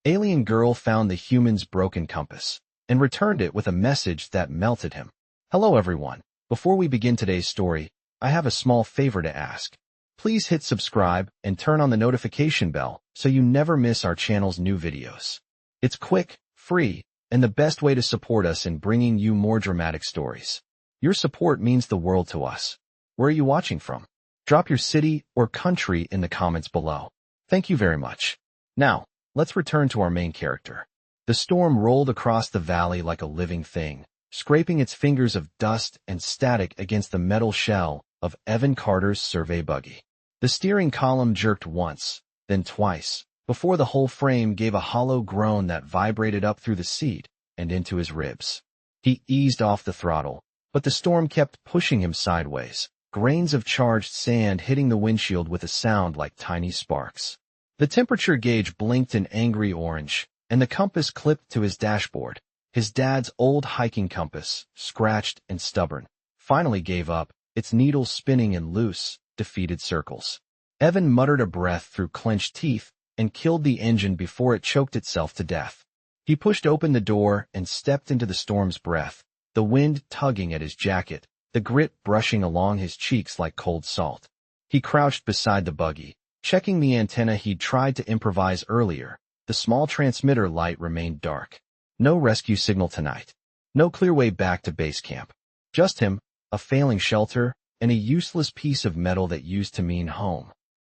Alien girl found the human's broken compass and returned it with a message that melted him. Hello everyone. Before we begin today's story, I have a small favor to ask. Please hit subscribe and turn on the notification bell so you never miss our channel's new videos. It's quick, free, and the best way to support us in bringing you more dramatic stories. Your support means the world to us. Where are you watching from? Drop your city or country in the comments below. Thank you very much. Now, let's return to our main character. The storm rolled across the valley like a living thing, scraping its fingers of dust and static against the metal shell of Evan Carter's survey buggy. The steering column jerked once, then twice, before the whole frame gave a hollow groan that vibrated up through the seat and into his ribs. He eased off the throttle, but the storm kept pushing him sideways, grains of charged sand hitting the windshield with a sound like tiny sparks. The temperature gauge blinked an angry orange, and the compass clipped to his dashboard. His dad's old hiking compass, scratched and stubborn, finally gave up, its needle spinning in loose, defeated circles. Evan muttered a breath through clenched teeth and killed the engine before it choked itself to death. He pushed open the door and stepped into the storm's breath, the wind tugging at his jacket, the grit brushing along his cheeks like cold salt. He crouched beside the buggy, checking the antenna he'd tried to improvise earlier. The small transmitter light remained dark. No rescue signal tonight. No clear way back to base camp. Just him, a failing shelter, and a useless piece of metal that used to mean home.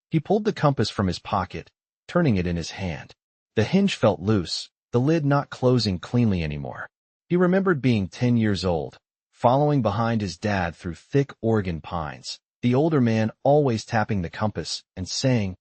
He pulled the compass from his pocket, turning it in his hand. The hinge felt loose, the lid not closing cleanly anymore. He remembered being 10 years old, following behind his dad through thick Oregon pines, the older man always tapping the compass and saying,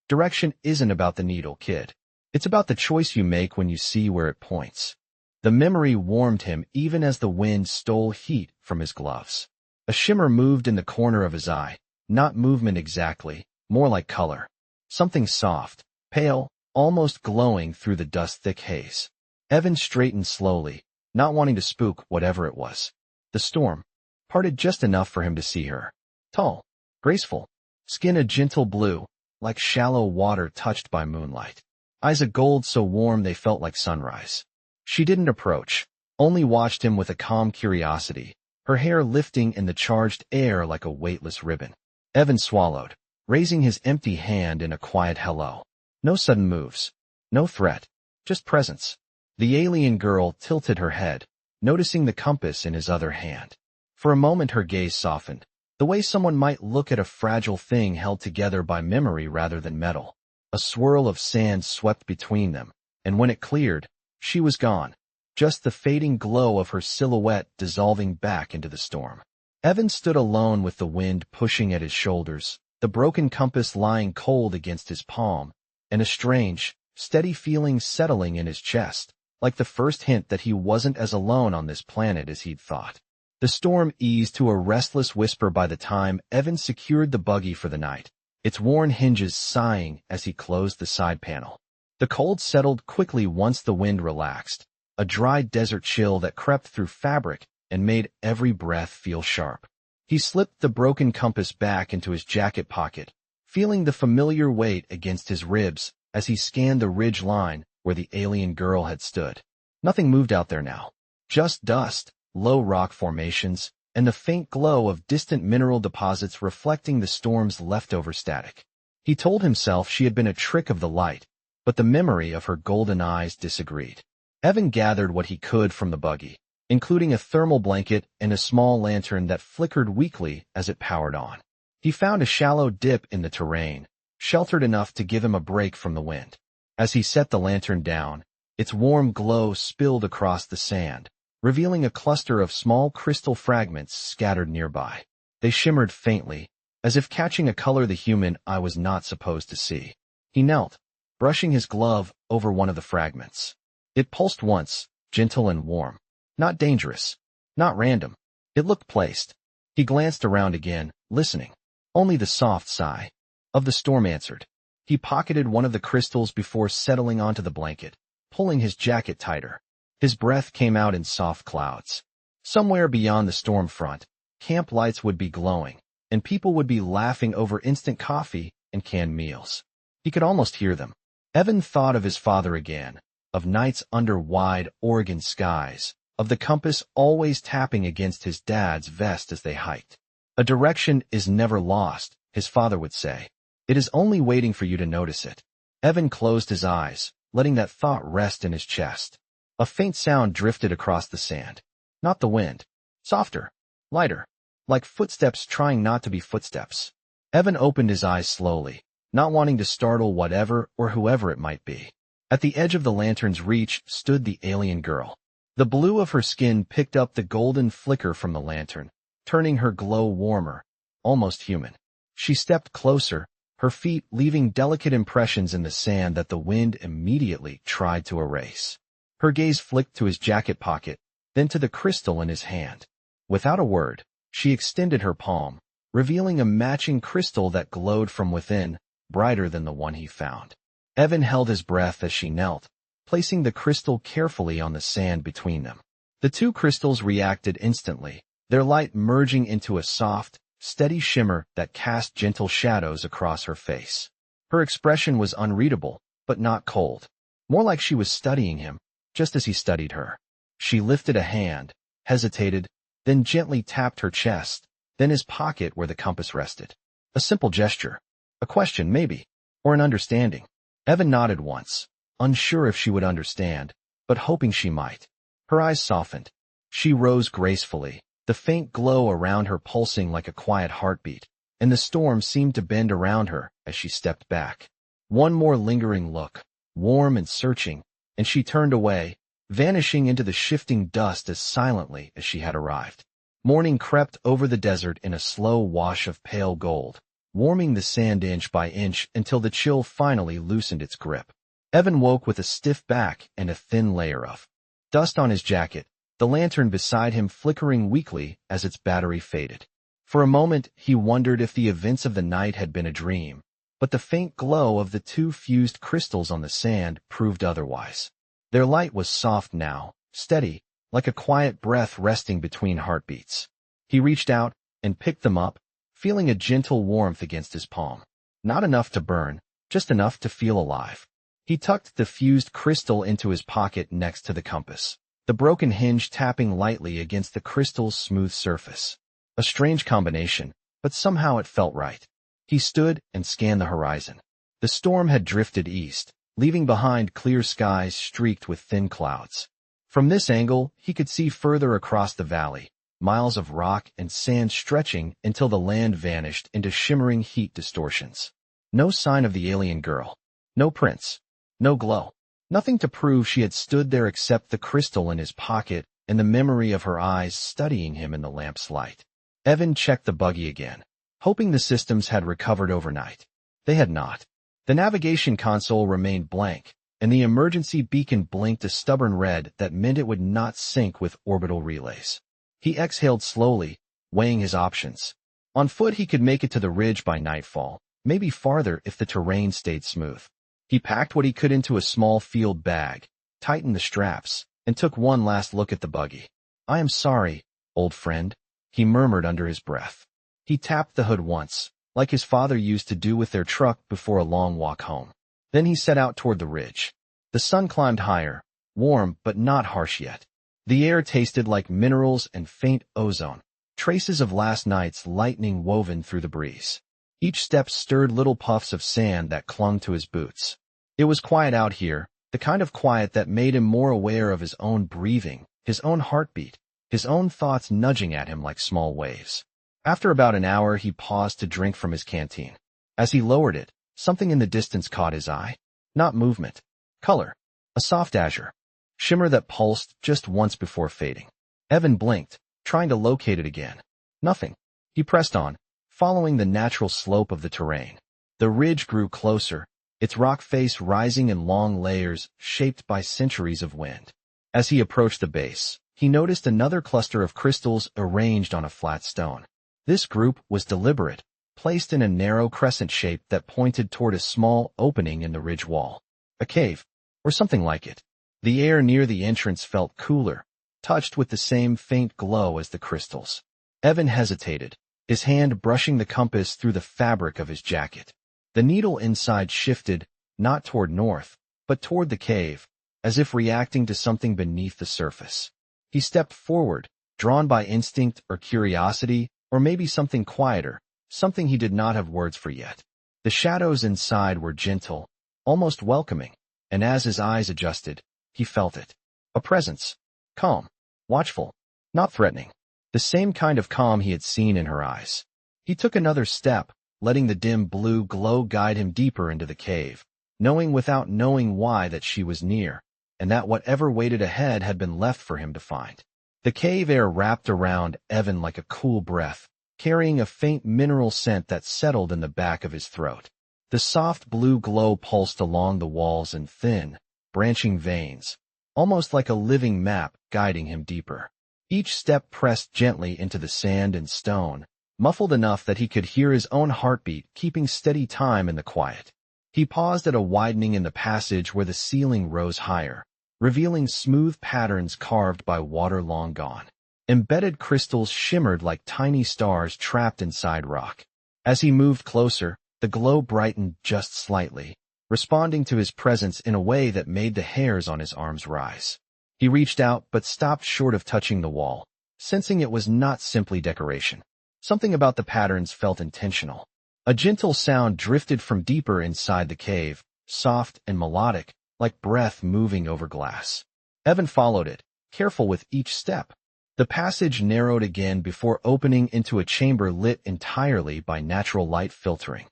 "Direction isn't about the needle, kid. It's about the choice you make when you see where it points." The memory warmed him even as the wind stole heat from his gloves. A shimmer moved in the corner of his eye, not movement exactly, more like color. Something soft, pale, almost glowing through the dust-thick haze. Evan straightened slowly, not wanting to spook whatever it was. The storm parted just enough for him to see her. Tall, graceful, skin a gentle blue, like shallow water touched by moonlight. Eyes of gold so warm they felt like sunrise. She didn't approach, only watched him with a calm curiosity, her hair lifting in the charged air like a weightless ribbon. Evan swallowed, raising his empty hand in a quiet hello. No sudden moves, no threat, just presence. The alien girl tilted her head, noticing the compass in his other hand. For a moment her gaze softened, the way someone might look at a fragile thing held together by memory rather than metal. A swirl of sand swept between them, and when it cleared, she was gone, just the fading glow of her silhouette dissolving back into the storm. Evan stood alone with the wind pushing at his shoulders, the broken compass lying cold against his palm, and a strange, steady feeling settling in his chest, like the first hint that he wasn't as alone on this planet as he'd thought. The storm eased to a restless whisper by the time Evan secured the buggy for the night, its worn hinges sighing as he closed the side panel. The cold settled quickly once the wind relaxed, a dry desert chill that crept through fabric and made every breath feel sharp. He slipped the broken compass back into his jacket pocket, feeling the familiar weight against his ribs as he scanned the ridge line where the alien girl had stood. Nothing moved out there now. Just dust, low rock formations, and the faint glow of distant mineral deposits reflecting the storm's leftover static. He told himself she had been a trick of the light, but the memory of her golden eyes disagreed. Evan gathered what he could from the buggy, including a thermal blanket and a small lantern that flickered weakly as it powered on. He found a shallow dip in the terrain, sheltered enough to give him a break from the wind. As he set the lantern down, its warm glow spilled across the sand, revealing a cluster of small crystal fragments scattered nearby. They shimmered faintly, as if catching a color the human eye was not supposed to see. He knelt, brushing his glove over one of the fragments. It pulsed once, gentle and warm. Not dangerous. Not random. It looked placed. He glanced around again, listening. Only the soft sigh of the storm answered. He pocketed one of the crystals before settling onto the blanket, pulling his jacket tighter. His breath came out in soft clouds. Somewhere beyond the storm front, camp lights would be glowing, and people would be laughing over instant coffee and canned meals. He could almost hear them. Evan thought of his father again, of nights under wide Oregon skies, of the compass always tapping against his dad's vest as they hiked. A direction is never lost, his father would say. It is only waiting for you to notice it. Evan closed his eyes, letting that thought rest in his chest. A faint sound drifted across the sand. Not the wind. Softer. Lighter. Like footsteps trying not to be footsteps. Evan opened his eyes slowly, not wanting to startle whatever or whoever it might be. At the edge of the lantern's reach stood the alien girl. The blue of her skin picked up the golden flicker from the lantern, turning her glow warmer, almost human. She stepped closer, her feet leaving delicate impressions in the sand that the wind immediately tried to erase. Her gaze flicked to his jacket pocket, then to the crystal in his hand. Without a word, she extended her palm, revealing a matching crystal that glowed from within, brighter than the one he found. Evan held his breath as she knelt, placing the crystal carefully on the sand between them. The two crystals reacted instantly, their light merging into a soft, steady shimmer that cast gentle shadows across her face. Her expression was unreadable, but not cold. More like she was studying him, just as he studied her. She lifted a hand, hesitated, then gently tapped her chest, then his pocket where the compass rested. A simple gesture. A question, maybe, or an understanding. Evan nodded once, unsure if she would understand, but hoping she might. Her eyes softened. She rose gracefully, the faint glow around her pulsing like a quiet heartbeat, and the storm seemed to bend around her as she stepped back. One more lingering look, warm and searching, and she turned away, vanishing into the shifting dust as silently as she had arrived. Morning crept over the desert in a slow wash of pale gold, warming the sand inch by inch until the chill finally loosened its grip. Evan woke with a stiff back and a thin layer of dust on his jacket, the lantern beside him flickering weakly as its battery faded. For a moment, he wondered if the events of the night had been a dream, but the faint glow of the two fused crystals on the sand proved otherwise. Their light was soft now, steady, like a quiet breath resting between heartbeats. He reached out and picked them up, feeling a gentle warmth against his palm. Not enough to burn, just enough to feel alive. He tucked the fused crystal into his pocket next to the compass, the broken hinge tapping lightly against the crystal's smooth surface. A strange combination, but somehow it felt right. He stood and scanned the horizon. The storm had drifted east, leaving behind clear skies streaked with thin clouds. From this angle, he could see further across the valley, miles of rock and sand stretching until the land vanished into shimmering heat distortions. No sign of the alien girl. No prints. No glow. Nothing to prove she had stood there except the crystal in his pocket and the memory of her eyes studying him in the lamp's light. Evan checked the buggy again, hoping the systems had recovered overnight. They had not. The navigation console remained blank, and the emergency beacon blinked a stubborn red that meant it would not sync with orbital relays. He exhaled slowly, weighing his options. On foot he could make it to the ridge by nightfall, maybe farther if the terrain stayed smooth. He packed what he could into a small field bag, tightened the straps, and took one last look at the buggy. "I am sorry, old friend," he murmured under his breath. He tapped the hood once, like his father used to do with their truck before a long walk home. Then he set out toward the ridge. The sun climbed higher, warm but not harsh yet. The air tasted like minerals and faint ozone, traces of last night's lightning woven through the breeze. Each step stirred little puffs of sand that clung to his boots. It was quiet out here, the kind of quiet that made him more aware of his own breathing, his own heartbeat, his own thoughts nudging at him like small waves. After about an hour, he paused to drink from his canteen. As he lowered it, something in the distance caught his eye. Not movement. Color. A soft azure. Shimmer that pulsed just once before fading. Evan blinked, trying to locate it again. Nothing. He pressed on, following the natural slope of the terrain. The ridge grew closer, its rock face rising in long layers shaped by centuries of wind. As he approached the base, he noticed another cluster of crystals arranged on a flat stone. This group was deliberate, placed in a narrow crescent shape that pointed toward a small opening in the ridge wall. A cave, or something like it. The air near the entrance felt cooler, touched with the same faint glow as the crystals. Evan hesitated, his hand brushing the compass through the fabric of his jacket. The needle inside shifted, not toward north, but toward the cave, as if reacting to something beneath the surface. He stepped forward, drawn by instinct or curiosity, or maybe something quieter, something he did not have words for yet. The shadows inside were gentle, almost welcoming, and as his eyes adjusted, he felt it. A presence. Calm. Watchful. Not threatening. The same kind of calm he had seen in her eyes. He took another step, letting the dim blue glow guide him deeper into the cave, knowing without knowing why that she was near, and that whatever waited ahead had been left for him to find. The cave air wrapped around Evan like a cool breath, carrying a faint mineral scent that settled in the back of his throat. The soft blue glow pulsed along the walls in thin, branching veins, almost like a living map guiding him deeper. Each step pressed gently into the sand and stone, muffled enough that he could hear his own heartbeat keeping steady time in the quiet. He paused at a widening in the passage where the ceiling rose higher, revealing smooth patterns carved by water long gone. Embedded crystals shimmered like tiny stars trapped inside rock. As he moved closer, the glow brightened just slightly, responding to his presence in a way that made the hairs on his arms rise. He reached out but stopped short of touching the wall, sensing it was not simply decoration. Something about the patterns felt intentional. A gentle sound drifted from deeper inside the cave, soft and melodic, like breath moving over glass. Evan followed it, careful with each step. The passage narrowed again before opening into a chamber lit entirely by natural light filtering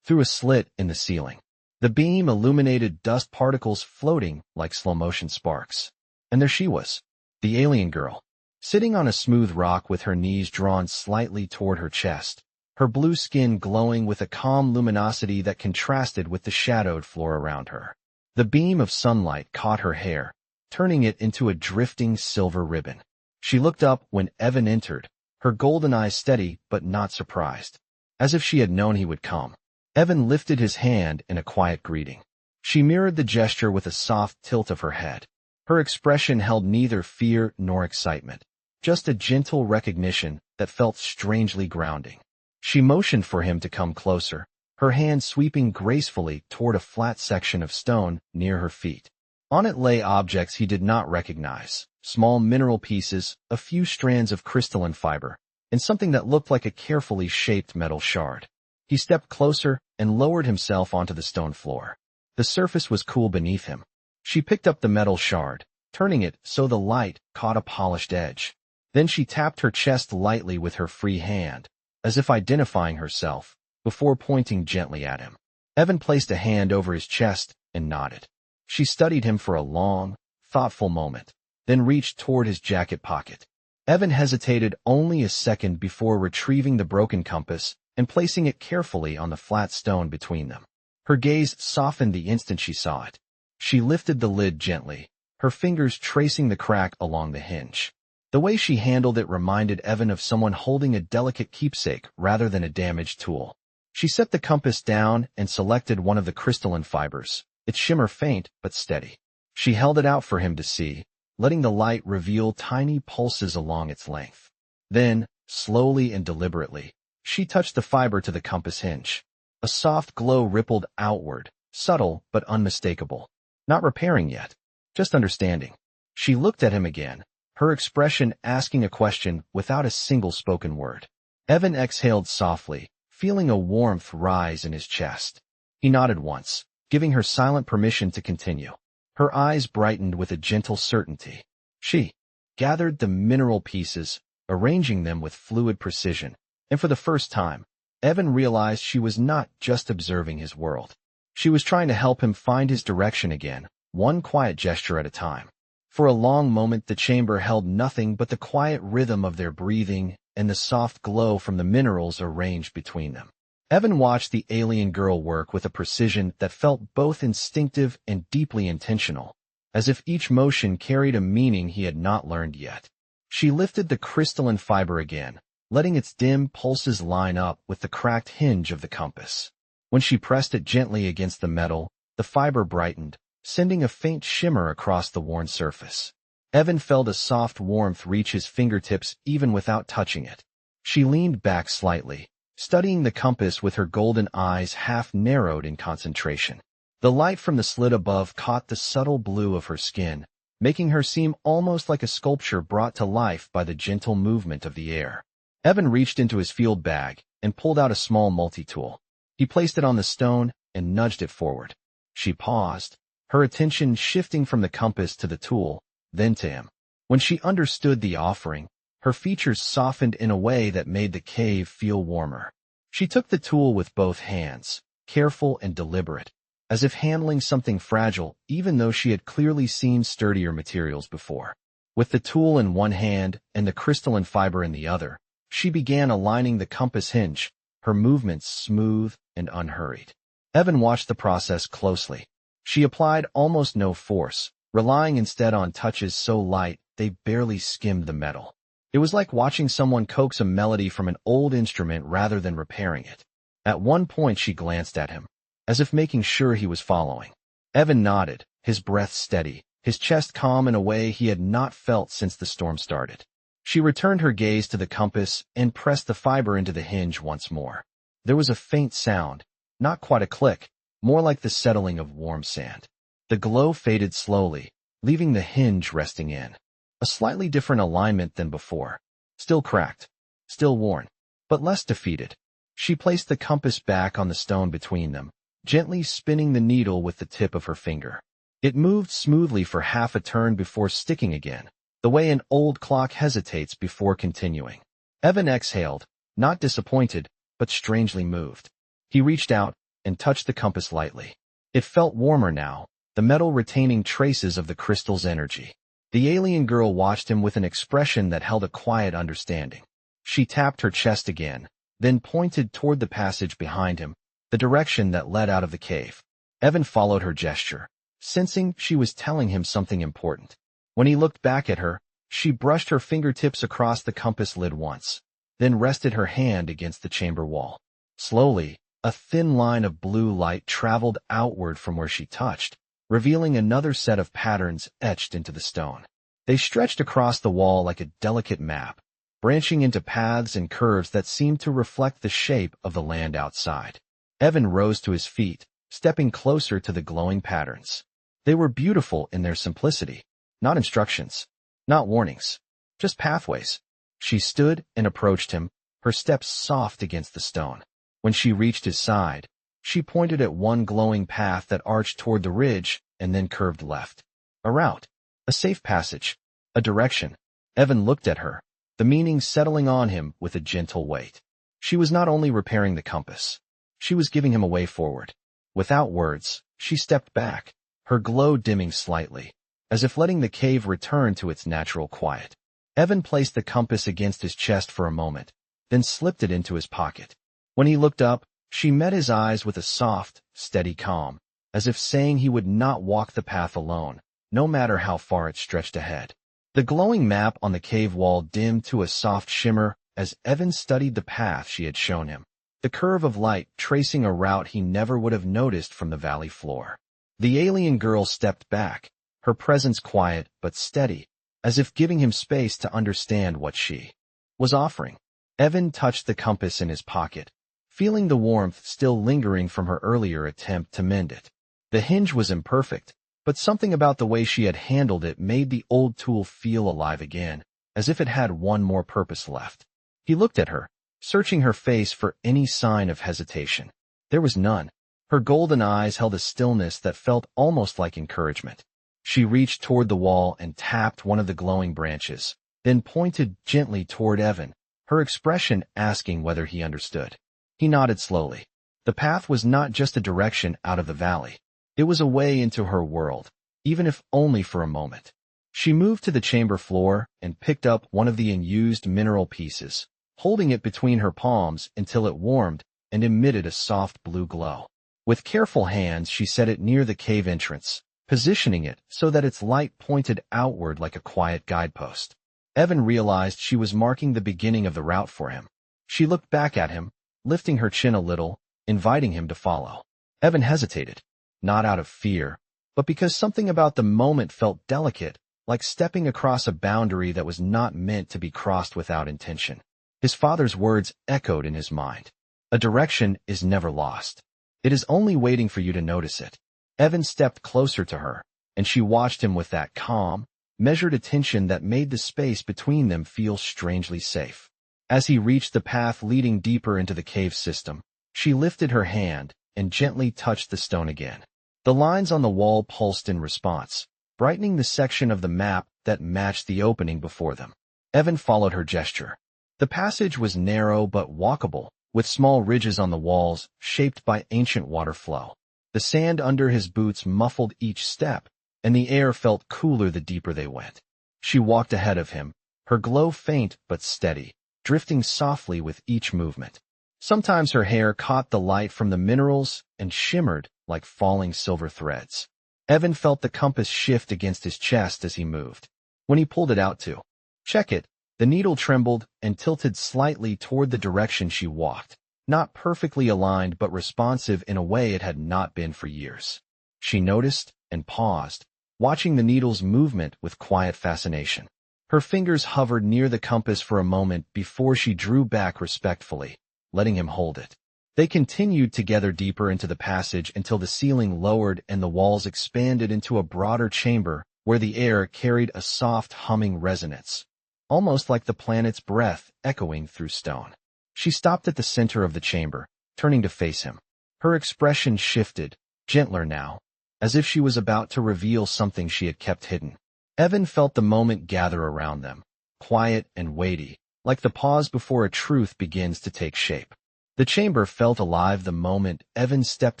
through a slit in the ceiling. The beam illuminated dust particles floating like slow-motion sparks. And there she was, the alien girl, sitting on a smooth rock with her knees drawn slightly toward her chest, her blue skin glowing with a calm luminosity that contrasted with the shadowed floor around her. The beam of sunlight caught her hair, turning it into a drifting silver ribbon. She looked up when Evan entered, her golden eyes steady but not surprised, as if she had known he would come. Evan lifted his hand in a quiet greeting. She mirrored the gesture with a soft tilt of her head. Her expression held neither fear nor excitement, just a gentle recognition that felt strangely grounding. She motioned for him to come closer, her hand sweeping gracefully toward a flat section of stone near her feet. On it lay objects he did not recognize, small mineral pieces, a few strands of crystalline fiber, and something that looked like a carefully shaped metal shard. He stepped closer and lowered himself onto the stone floor. The surface was cool beneath him. She picked up the metal shard, turning it so the light caught a polished edge. Then she tapped her chest lightly with her free hand, as if identifying herself, before pointing gently at him. Evan placed a hand over his chest and nodded. She studied him for a long, thoughtful moment, then reached toward his jacket pocket. Evan hesitated only a second before retrieving the broken compass and placing it carefully on the flat stone between them. Her gaze softened the instant she saw it. She lifted the lid gently, her fingers tracing the crack along the hinge. The way she handled it reminded Evan of someone holding a delicate keepsake rather than a damaged tool. She set the compass down and selected one of the crystalline fibers, its shimmer faint but steady. She held it out for him to see, letting the light reveal tiny pulses along its length. Then, slowly and deliberately, she touched the fiber to the compass hinge. A soft glow rippled outward, subtle but unmistakable. Not repairing yet, just understanding. She looked at him again, her expression asking a question without a single spoken word. Evan exhaled softly, feeling a warmth rise in his chest. He nodded once, giving her silent permission to continue. Her eyes brightened with a gentle certainty. She gathered the mineral pieces, arranging them with fluid precision, and for the first time, Evan realized she was not just observing his world. She was trying to help him find his direction again, one quiet gesture at a time. For a long moment the chamber held nothing but the quiet rhythm of their breathing and the soft glow from the minerals arranged between them. Evan watched the alien girl work with a precision that felt both instinctive and deeply intentional, as if each motion carried a meaning he had not learned yet. She lifted the crystalline fiber again, letting its dim pulses line up with the cracked hinge of the compass. When she pressed it gently against the metal, the fiber brightened, sending a faint shimmer across the worn surface. Evan felt a soft warmth reach his fingertips even without touching it. She leaned back slightly, studying the compass with her golden eyes half narrowed in concentration. The light from the slit above caught the subtle blue of her skin, making her seem almost like a sculpture brought to life by the gentle movement of the air. Evan reached into his field bag and pulled out a small multi-tool. He placed it on the stone and nudged it forward. She paused, her attention shifting from the compass to the tool, then to him. When she understood the offering, her features softened in a way that made the cave feel warmer. She took the tool with both hands, careful and deliberate, as if handling something fragile, even though she had clearly seen sturdier materials before. With the tool in one hand and the crystalline fiber in the other, she began aligning the compass hinge, her movements smooth and unhurried. Evan watched the process closely. She applied almost no force, relying instead on touches so light they barely skimmed the metal. It was like watching someone coax a melody from an old instrument rather than repairing it. At one point she glanced at him, as if making sure he was following. Evan nodded, his breath steady, his chest calm in a way he had not felt since the storm started. She returned her gaze to the compass and pressed the fiber into the hinge once more. There was a faint sound, not quite a click, more like the settling of warm sand. The glow faded slowly, leaving the hinge resting in. A slightly different alignment than before. Still cracked, still worn, but less defeated. She placed the compass back on the stone between them, gently spinning the needle with the tip of her finger. It moved smoothly for half a turn before sticking again, the way an old clock hesitates before continuing. Evan exhaled, not disappointed, but strangely moved. He reached out and touched the compass lightly. It felt warmer now, the metal retaining traces of the crystal's energy. The alien girl watched him with an expression that held a quiet understanding. She tapped her chest again, then pointed toward the passage behind him, the direction that led out of the cave. Evan followed her gesture, sensing she was telling him something important. When he looked back at her, she brushed her fingertips across the compass lid once, then rested her hand against the chamber wall. Slowly, a thin line of blue light traveled outward from where she touched, revealing another set of patterns etched into the stone. They stretched across the wall like a delicate map, branching into paths and curves that seemed to reflect the shape of the land outside. Evan rose to his feet, stepping closer to the glowing patterns. They were beautiful in their simplicity, not instructions, not warnings, just pathways. She stood and approached him, her steps soft against the stone. When she reached his side, she pointed at one glowing path that arched toward the ridge and then curved left. A route, a safe passage, a direction. Evan looked at her, the meaning settling on him with a gentle weight. She was not only repairing the compass, she was giving him a way forward. Without words, she stepped back, her glow dimming slightly, as if letting the cave return to its natural quiet. Evan placed the compass against his chest for a moment, then slipped it into his pocket. When he looked up, she met his eyes with a soft, steady calm, as if saying he would not walk the path alone, no matter how far it stretched ahead. The glowing map on the cave wall dimmed to a soft shimmer as Evan studied the path she had shown him, the curve of light tracing a route he never would have noticed from the valley floor. The alien girl stepped back, her presence quiet but steady, as if giving him space to understand what she was offering. Evan touched the compass in his pocket, feeling the warmth still lingering from her earlier attempt to mend it. The hinge was imperfect, but something about the way she had handled it made the old tool feel alive again, as if it had one more purpose left. He looked at her, searching her face for any sign of hesitation. There was none. Her golden eyes held a stillness that felt almost like encouragement. She reached toward the wall and tapped one of the glowing branches, then pointed gently toward Evan, her expression asking whether he understood. He nodded slowly. The path was not just a direction out of the valley. It was a way into her world, even if only for a moment. She moved to the chamber floor and picked up one of the unused mineral pieces, holding it between her palms until it warmed and emitted a soft blue glow. With careful hands, she set it near the cave entrance, positioning it so that its light pointed outward like a quiet guidepost. Evan realized she was marking the beginning of the route for him. She looked back at him, lifting her chin a little, inviting him to follow. Evan hesitated, not out of fear, but because something about the moment felt delicate, like stepping across a boundary that was not meant to be crossed without intention. His father's words echoed in his mind. A direction is never lost. It is only waiting for you to notice it. Evan stepped closer to her, and she watched him with that calm, measured attention that made the space between them feel strangely safe. As he reached the path leading deeper into the cave system, she lifted her hand and gently touched the stone again. The lines on the wall pulsed in response, brightening the section of the map that matched the opening before them. Evan followed her gesture. The passage was narrow but walkable, with small ridges on the walls shaped by ancient water flow. The sand under his boots muffled each step, and the air felt cooler the deeper they went. She walked ahead of him, her glow faint but steady, drifting softly with each movement. Sometimes her hair caught the light from the minerals and shimmered like falling silver threads. Evan felt the compass shift against his chest as he moved. When he pulled it out to check it, the needle trembled and tilted slightly toward the direction she walked, not perfectly aligned but responsive in a way it had not been for years. She noticed and paused, watching the needle's movement with quiet fascination. Her fingers hovered near the compass for a moment before she drew back respectfully, letting him hold it. They continued together deeper into the passage until the ceiling lowered and the walls expanded into a broader chamber where the air carried a soft humming resonance, almost like the planet's breath echoing through stone. She stopped at the center of the chamber, turning to face him. Her expression shifted, gentler now, as if she was about to reveal something she had kept hidden. Evan felt the moment gather around them, quiet and weighty, like the pause before a truth begins to take shape. The chamber felt alive the moment Evan stepped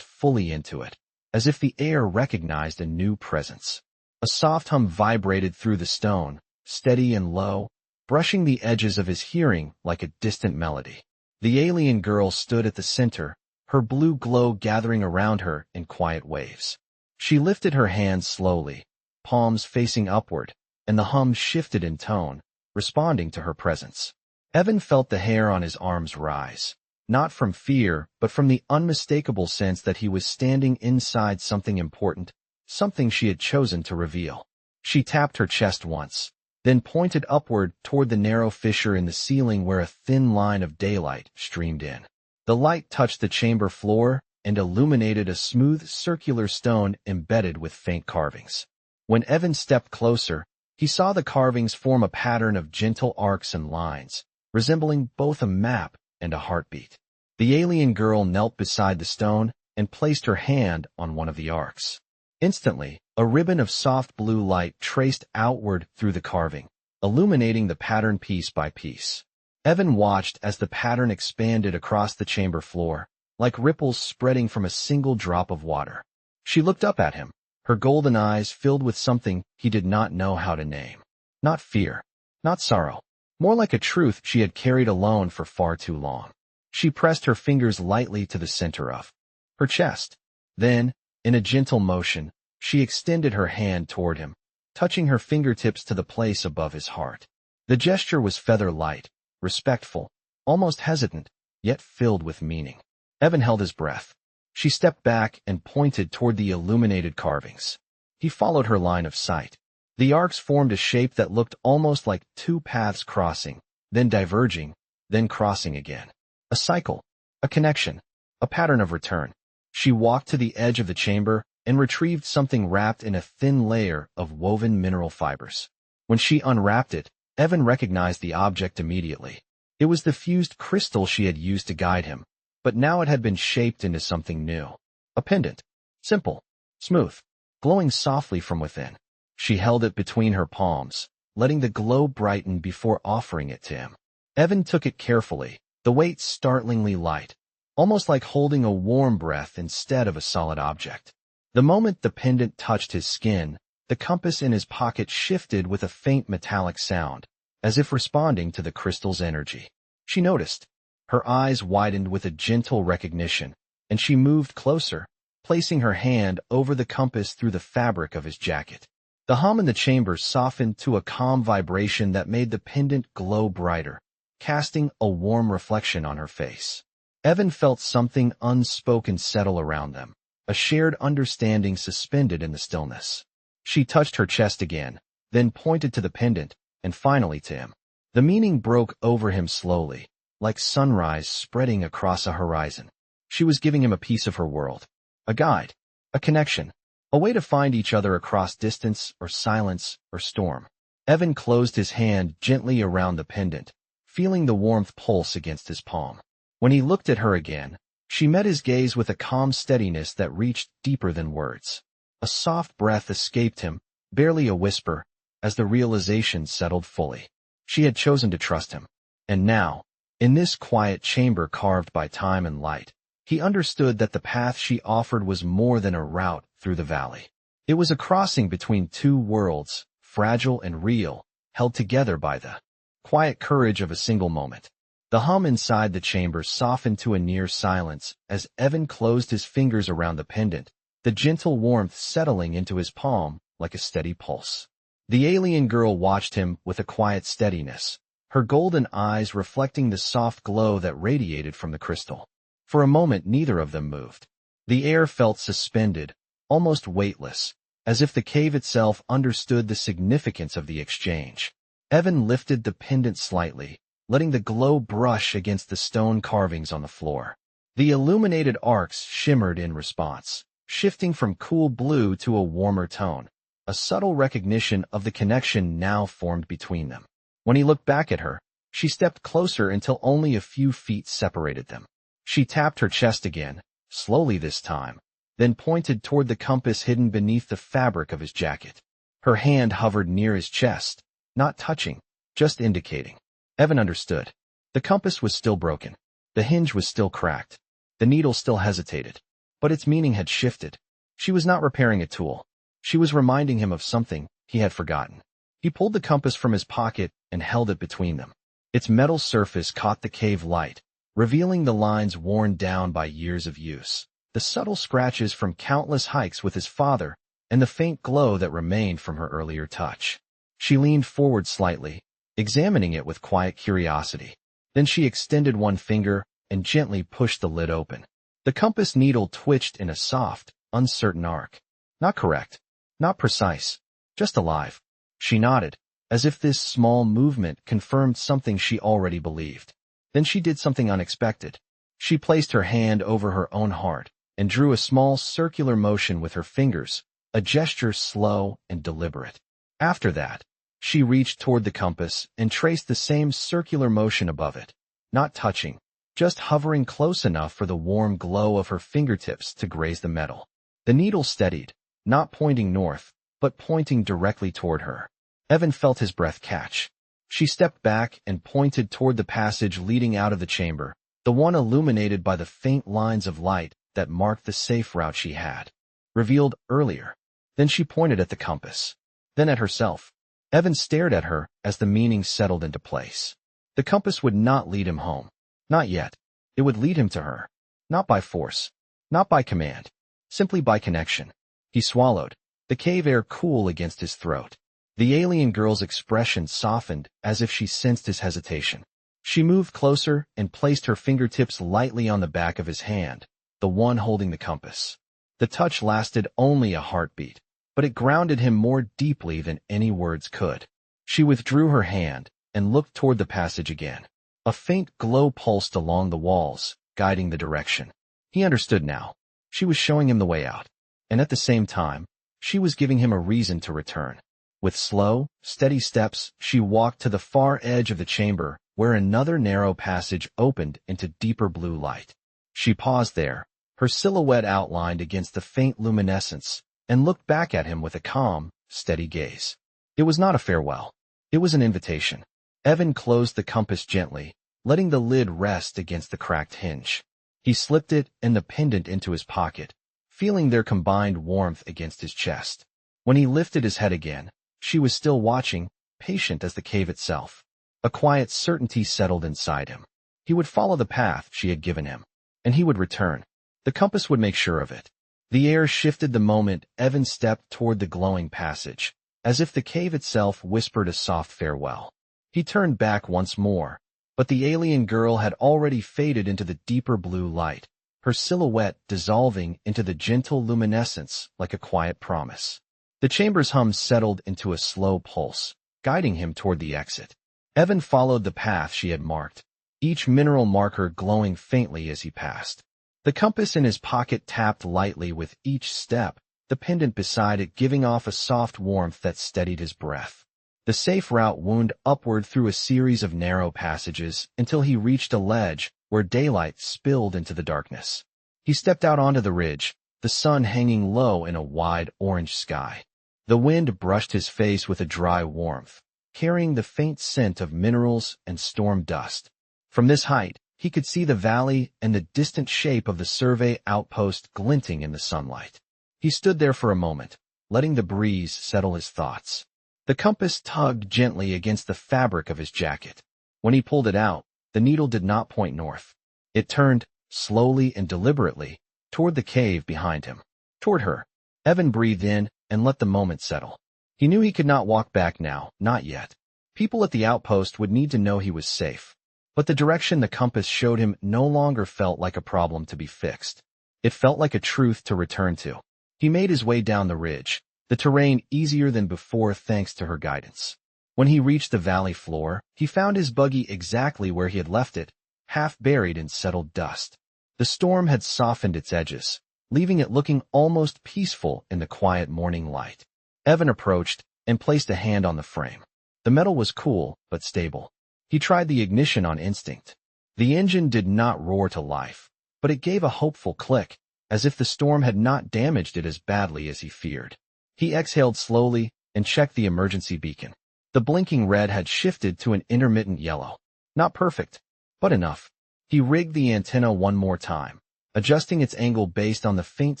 fully into it, as if the air recognized a new presence. A soft hum vibrated through the stone, steady and low, brushing the edges of his hearing like a distant melody. The alien girl stood at the center, her blue glow gathering around her in quiet waves. She lifted her hands slowly, palms facing upward, and the hum shifted in tone, responding to her presence. Evan felt the hair on his arms rise, not from fear, but from the unmistakable sense that he was standing inside something important, something she had chosen to reveal. She tapped her chest once, then pointed upward toward the narrow fissure in the ceiling where a thin line of daylight streamed in. The light touched the chamber floor and illuminated a smooth circular stone embedded with faint carvings. When Evan stepped closer, he saw the carvings form a pattern of gentle arcs and lines, resembling both a map and a heartbeat. The alien girl knelt beside the stone and placed her hand on one of the arcs. Instantly, a ribbon of soft blue light traced outward through the carving, illuminating the pattern piece by piece. Evan watched as the pattern expanded across the chamber floor, like ripples spreading from a single drop of water. She looked up at him, her golden eyes filled with something he did not know how to name. Not fear, not sorrow, more like a truth she had carried alone for far too long. She pressed her fingers lightly to the center of her chest. Then, in a gentle motion, she extended her hand toward him, touching her fingertips to the place above his heart. The gesture was feather-light, respectful, almost hesitant, yet filled with meaning. Evan held his breath. She stepped back and pointed toward the illuminated carvings. He followed her line of sight. The arcs formed a shape that looked almost like two paths crossing, then diverging, then crossing again. A cycle, a connection, a pattern of return. She walked to the edge of the chamber and retrieved something wrapped in a thin layer of woven mineral fibers. When she unwrapped it, Evan recognized the object immediately. It was the fused crystal she had used to guide him, but now it had been shaped into something new. A pendant. Simple, smooth, glowing softly from within. She held it between her palms, letting the glow brighten before offering it to him. Evan took it carefully, the weight startlingly light, almost like holding a warm breath instead of a solid object. The moment the pendant touched his skin, the compass in his pocket shifted with a faint metallic sound, as if responding to the crystal's energy. She noticed. Her eyes widened with a gentle recognition, and she moved closer, placing her hand over the compass through the fabric of his jacket. The hum in the chamber softened to a calm vibration that made the pendant glow brighter, casting a warm reflection on her face. Evan felt something unspoken settle around them, a shared understanding suspended in the stillness. She touched her chest again, then pointed to the pendant, and finally to him. The meaning broke over him slowly, like sunrise spreading across a horizon. She was giving him a piece of her world, a guide, a connection, A way to find each other across distance or silence or storm. Evan closed his hand gently around the pendant, feeling the warmth pulse against his palm. When he looked at her again, she met his gaze with a calm steadiness that reached deeper than words. A soft breath escaped him, barely a whisper, as the realization settled fully. She had chosen to trust him. And now, in this quiet chamber carved by time and light, he understood that the path she offered was more than a route through the valley. It was a crossing between two worlds, fragile and real, held together by the quiet courage of a single moment. The hum inside the chamber softened to a near silence as Evan closed his fingers around the pendant, the gentle warmth settling into his palm like a steady pulse. The alien girl watched him with a quiet steadiness, her golden eyes reflecting the soft glow that radiated from the crystal. For a moment neither of them moved. The air felt suspended, almost weightless, as if the cave itself understood the significance of the exchange. Evan lifted the pendant slightly, letting the glow brush against the stone carvings on the floor. The illuminated arcs shimmered in response, shifting from cool blue to a warmer tone, a subtle recognition of the connection now formed between them. When he looked back at her, she stepped closer until only a few feet separated them. She tapped her chest again, slowly this time, then pointed toward the compass hidden beneath the fabric of his jacket. Her hand hovered near his chest, not touching, just indicating. Evan understood. The compass was still broken. The hinge was still cracked. The needle still hesitated. But its meaning had shifted. She was not repairing a tool. She was reminding him of something he had forgotten. He pulled the compass from his pocket and held it between them. Its metal surface caught the cave light, revealing the lines worn down by years of use, the subtle scratches from countless hikes with his father, and the faint glow that remained from her earlier touch. She leaned forward slightly, examining it with quiet curiosity. Then she extended one finger and gently pushed the lid open. The compass needle twitched in a soft, uncertain arc. Not correct, not precise, just alive. She nodded, as if this small movement confirmed something she already believed. Then she did something unexpected. She placed her hand over her own heart and drew a small circular motion with her fingers, a gesture slow and deliberate. After that, she reached toward the compass and traced the same circular motion above it, not touching, just hovering close enough for the warm glow of her fingertips to graze the metal. The needle steadied, not pointing north, but pointing directly toward her. Evan felt his breath catch. She stepped back and pointed toward the passage leading out of the chamber, the one illuminated by the faint lines of light that marked the safe route she had revealed earlier. Then she pointed at the compass, then at herself. Evan stared at her as the meaning settled into place. The compass would not lead him home. Not yet. It would lead him to her. Not by force. Not by command. Simply by connection. He swallowed, the cave air cool against his throat. The alien girl's expression softened as if she sensed his hesitation. She moved closer and placed her fingertips lightly on the back of his hand, the one holding the compass. The touch lasted only a heartbeat, but it grounded him more deeply than any words could. She withdrew her hand and looked toward the passage again. A faint glow pulsed along the walls, guiding the direction. He understood now. She was showing him the way out, and at the same time, she was giving him a reason to return. With slow, steady steps, she walked to the far edge of the chamber, where another narrow passage opened into deeper blue light. She paused there, her silhouette outlined against the faint luminescence, and looked back at him with a calm, steady gaze. It was not a farewell. It was an invitation. Evan closed the compass gently, letting the lid rest against the cracked hinge. He slipped it and the pendant into his pocket, feeling their combined warmth against his chest. When he lifted his head again, she was still watching, patient as the cave itself. A quiet certainty settled inside him. He would follow the path she had given him, and he would return. The compass would make sure of it. The air shifted the moment Evan stepped toward the glowing passage, as if the cave itself whispered a soft farewell. He turned back once more, but the alien girl had already faded into the deeper blue light, her silhouette dissolving into the gentle luminescence like a quiet promise. The chamber's hum settled into a slow pulse, guiding him toward the exit. Evan followed the path she had marked, each mineral marker glowing faintly as he passed. The compass in his pocket tapped lightly with each step, the pendant beside it giving off a soft warmth that steadied his breath. The safe route wound upward through a series of narrow passages until he reached a ledge where daylight spilled into the darkness. He stepped out onto the ridge, the sun hanging low in a wide orange sky. The wind brushed his face with a dry warmth, carrying the faint scent of minerals and storm dust. From this height, he could see the valley and the distant shape of the survey outpost glinting in the sunlight. He stood there for a moment, letting the breeze settle his thoughts. The compass tugged gently against the fabric of his jacket. When he pulled it out, the needle did not point north. It turned, slowly and deliberately, toward the cave behind him. Toward her. Evan breathed in and let the moment settle. He knew he could not walk back now, not yet. People at the outpost would need to know he was safe. But the direction the compass showed him no longer felt like a problem to be fixed. It felt like a truth to return to. He made his way down the ridge, the terrain easier than before thanks to her guidance. When he reached the valley floor, he found his buggy exactly where he had left it, half buried in settled dust. The storm had softened its edges, leaving it looking almost peaceful in the quiet morning light. Evan approached and placed a hand on the frame. The metal was cool, but stable. He tried the ignition on instinct. The engine did not roar to life, but it gave a hopeful click, as if the storm had not damaged it as badly as he feared. He exhaled slowly and checked the emergency beacon. The blinking red had shifted to an intermittent yellow. Not perfect, but enough. He rigged the antenna one more time, adjusting its angle based on the faint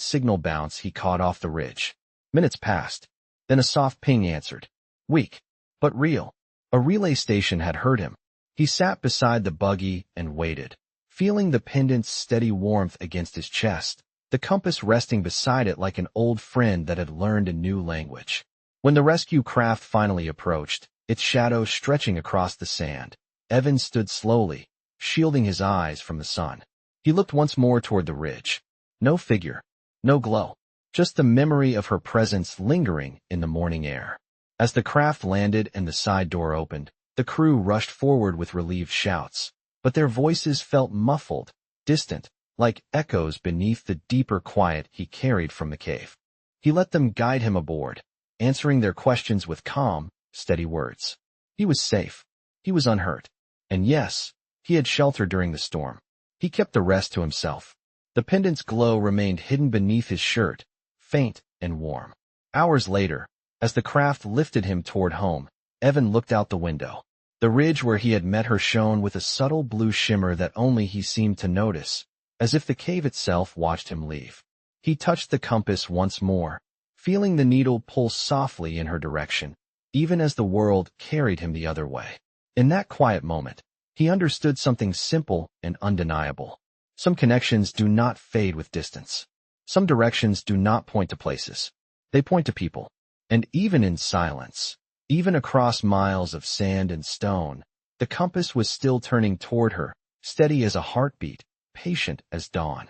signal bounce he caught off the ridge. Minutes passed. Then a soft ping answered. Weak, but real. A relay station had heard him. He sat beside the buggy and waited, feeling the pendant's steady warmth against his chest, the compass resting beside it like an old friend that had learned a new language. When the rescue craft finally approached, its shadow stretching across the sand, Evan stood slowly, shielding his eyes from the sun. He looked once more toward the ridge. No figure, no glow, just the memory of her presence lingering in the morning air. As the craft landed and the side door opened, the crew rushed forward with relieved shouts, but their voices felt muffled, distant, like echoes beneath the deeper quiet he carried from the cave. He let them guide him aboard, answering their questions with calm, steady words. He was safe. He was unhurt. And yes, he had shelter during the storm. He kept the rest to himself. The pendant's glow remained hidden beneath his shirt, faint and warm. Hours later, as the craft lifted him toward home, Evan looked out the window. The ridge where he had met her shone with a subtle blue shimmer that only he seemed to notice, as if the cave itself watched him leave. He touched the compass once more, feeling the needle pull softly in her direction, even as the world carried him the other way. In that quiet moment, he understood something simple and undeniable. Some connections do not fade with distance. Some directions do not point to places. They point to people. And even in silence, even across miles of sand and stone, the compass was still turning toward her, steady as a heartbeat, patient as dawn.